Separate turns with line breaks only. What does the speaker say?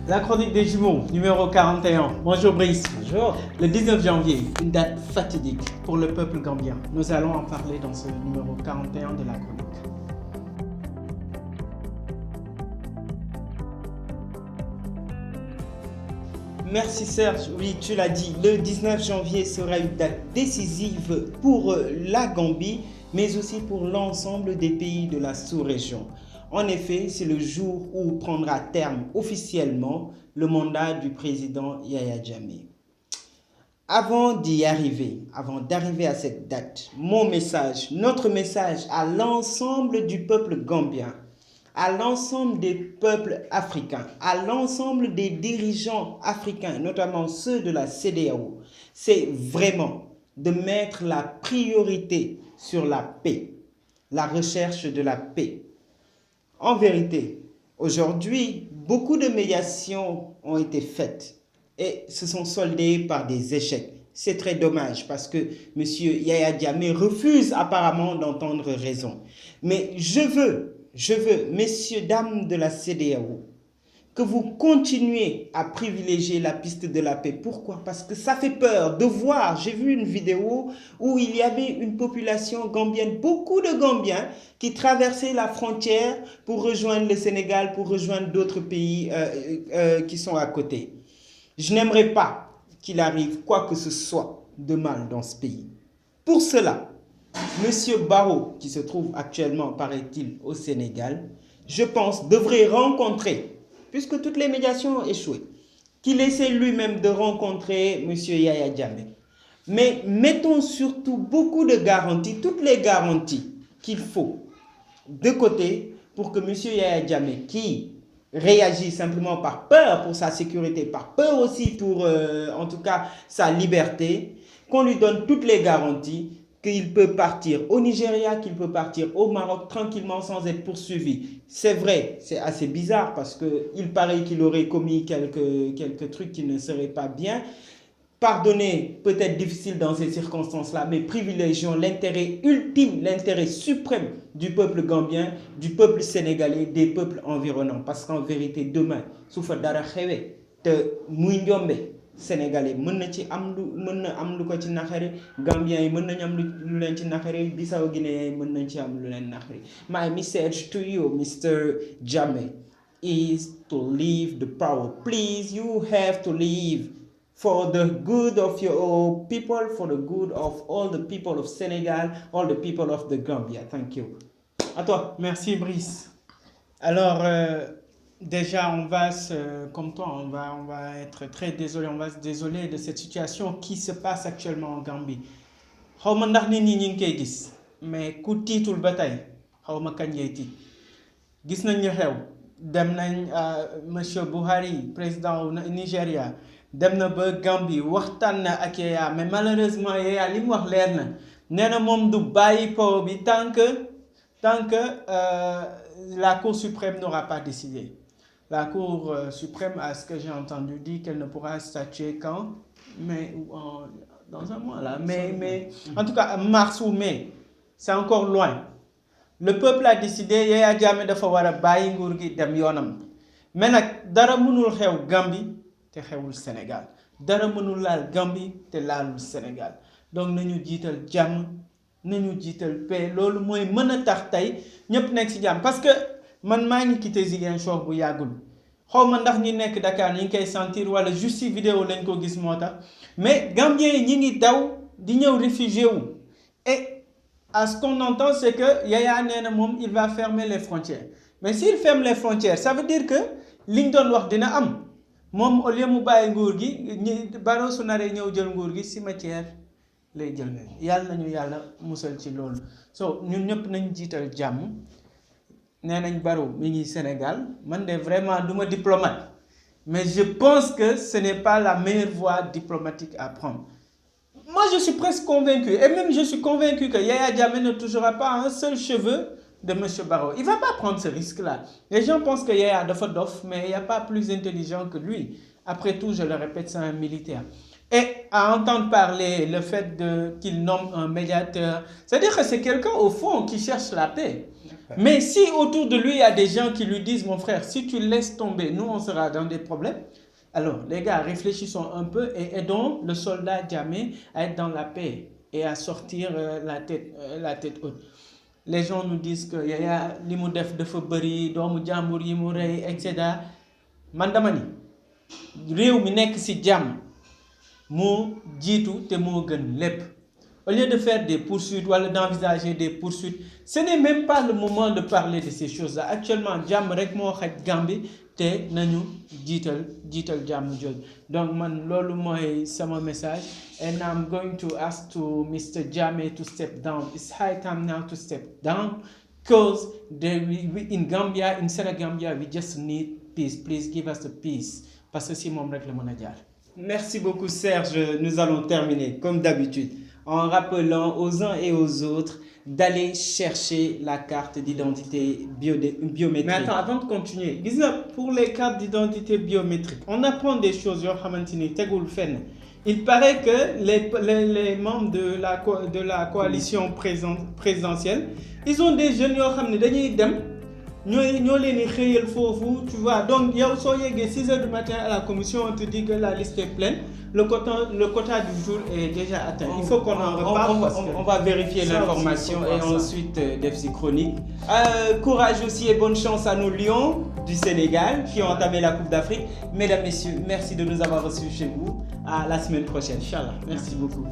La chronique des jumeaux, numéro 41. Bonjour Brice.
Bonjour.
Le 19 janvier, une date fatidique pour le peuple gambien. Nous allons en parler dans ce numéro 41 de la chronique. Merci Serge, oui tu l'as dit, le 19 janvier sera une date décisive pour la Gambie, mais aussi pour l'ensemble des pays de la sous-région. En effet, c'est le jour où prendra terme officiellement le mandat du président Yaya Jammeh. Avant d'arriver à cette date, notre message à l'ensemble du peuple gambien, à l'ensemble des peuples africains, à l'ensemble des dirigeants africains, notamment ceux de la CEDEAO, c'est vraiment de mettre la priorité sur la paix, la recherche de la paix. En vérité, aujourd'hui, beaucoup de médiations ont été faites et se sont soldées par des échecs. C'est très dommage parce que M. Yaya Jammeh refuse apparemment d'entendre raison. Mais je veux, messieurs, dames de la CEDEAO, que vous continuez à privilégier la piste de la paix. Pourquoi? Parce que ça fait peur de voir. J'ai vu une vidéo où il y avait une population gambienne, beaucoup de Gambiens qui traversaient la frontière pour rejoindre le Sénégal, pour rejoindre d'autres pays qui sont à côté. Je n'aimerais pas qu'il arrive quoi que ce soit de mal dans ce pays. Pour cela, M. Barrow, qui se trouve actuellement, paraît-il, au Sénégal, je pense, devrait rencontrer, puisque toutes les médiations ont échoué, qu'il essaie lui-même de rencontrer M. Yaya Jammeh. Mais mettons surtout beaucoup de garanties, toutes les garanties qu'il faut de côté pour que M. Yaya Jammeh, qui réagit simplement par peur pour sa sécurité, par peur aussi pour, en tout cas, sa liberté, qu'on lui donne toutes les garanties qu'il peut partir au Nigeria, qu'il peut partir au Maroc tranquillement sans être poursuivi. C'est vrai, c'est assez bizarre parce qu'il paraît qu'il aurait commis quelques trucs qui ne seraient pas bien. Pardonner, peut-être difficile dans ces circonstances-là, mais privilégions l'intérêt ultime, l'intérêt suprême du peuple gambien, du peuple sénégalais, des peuples environnants. Parce qu'en vérité, demain, soufa dara xewe te muy njombe sénégalais mën na ci am lu ko ci naxari, Gambien yi mën nañ am lu leen ci naxari, Bissau Guinée yi mën nañ ci am lu leen naxari. My message to you, Mr. Jammeh, is to leave the power. Please, you have to leave. For the good of your people, for the good of all the people of Senegal, all the people of the Gambia. Thank you. À toi. Merci Brice. Alors, déjà, comme toi, on va être très désolé. On va se désoler de cette situation qui se passe actuellement en Gambie. xaw ma ndax nit ñi ñu ngi koy gis mais ku tiitul ba tey xaw ma kañ ngay tiit gis nañ ñu xew dem nañ monsieur Buhari président Nigeria dem na ba Gambie waxtaan na ak Yaya mais malheureusement Yaya li mu wax leer na nee na moom du bàyyi po bi tant que la Cour suprême n'aura pas décidé. La Cour suprême, à ce que j'ai entendu, dit qu'elle ne pourra statuer quand, mais dans un mois là, mais en tout cas mars ou mai, c'est encore loin. Le peuple a décidé, Yaya Jammeh dafa war a bàyyi nguur gi dem yoonam mais nag dara mënul xew Gambie te xewul Sénégal, dara mënul laal Gambie te laalul Sénégal. Donc nañu jiital jàmm, nañu jiital paix, loolu mooy mën a tax tey ñëpp nekk ci jàmm. Parce que man maa ngi quitté Ziguinchor bu yàggul, xaw ma ndax ñi nekk Dakar ñu ngi koy sentir wala juste ci vidéo lañ ko gis moo tax, mais Gambiens yi ñi ngi daw di ñëw réfugié wu. Et à ce qu'on entend, c'est que Yaya nee na moom il va fermer les frontières. Mais s'il ferme les frontières, ça veut dire que liñ doon wax dina am. Moom au lieu mu bàyyi nguur gi Barrow su naree ñëw jël nguur gi cimetière lay jël. Yàlla nañu yàlla musal ci loolu. So ñun ñëpp nañ jiital jàmm. Nee nañ Barrow mi ngi Sénégal man de vraiment duma diplomate mais je pense que ce n'est pas la meilleure voie diplomatique à prendre. Moi je suis presque convaincu et même je suis convaincu que Yaya Jammeh ne touchera pas un seul cheveu de M. Barrow. Il ne va pas prendre ce risque-là. Les gens pensent que Yaya dafa dof, mais il n'y a pas plus intelligent que lui. Après tout, je le répète, c'est un militaire. Et à entendre parler le fait qu'il nomme un médiateur, c'est-à-dire que c'est quelqu'un au fond qui cherche la paix.
Mais si autour de lui, il y a des gens qui lui disent, mon frère, si tu laisses tomber, nous, on sera dans des problèmes. Alors, les gars, réfléchissons un peu et aidons le soldat Djamé à être dans la paix et à sortir la tête haute. Les gens nous disent que Yaya li mu def dafa bëri doomu jàmbur yi mu rey et cetera man dama ni réew mi nekk ci jàmm moo jiitu te moo gën lépp. Au lieu de faire des poursuites ou d'envisager des poursuites, ce n'est même pas le moment de parler de ces choses-là. Actuellement, jàmm rek moo xaj Gambie te nañu jiital jàmm jooju. Donc man loolu mooy sama message and I'm going to ask to Mr. Jammeh to step down. It's high time now to step down because in Gambia, in Senegambia, we just need peace. Please give us the peace. Parce que si moom rek la mën a jaar.
Merci beaucoup Serge. Nous allons terminer comme d'habitude en rappelant aux uns et aux autres d'aller chercher la carte d'identité biométrique.
Mais attends, avant de continuer, pour les cartes d'identité biométrique, on apprend des choses. Il paraît que les membres de la coalition présidentielle, ils ont des jeunes qui ont ñoo leen di xëyal foofu, tu vois. Donc yow soo yeggee 6h du matin à la commission, on te dit que la liste est pleine, le quota du jour est déjà atteint. Il faut qu'on en reparle.
On va vérifier l'information et ensuite DFC Chronique. Courage aussi et bonne chance à nos Lions du Sénégal qui ont entamé la Coupe d'Afrique. Mesdames, Messieurs, merci de nous avoir reçus chez vous. À la semaine prochaine.
Inch'Allah.
Merci beaucoup.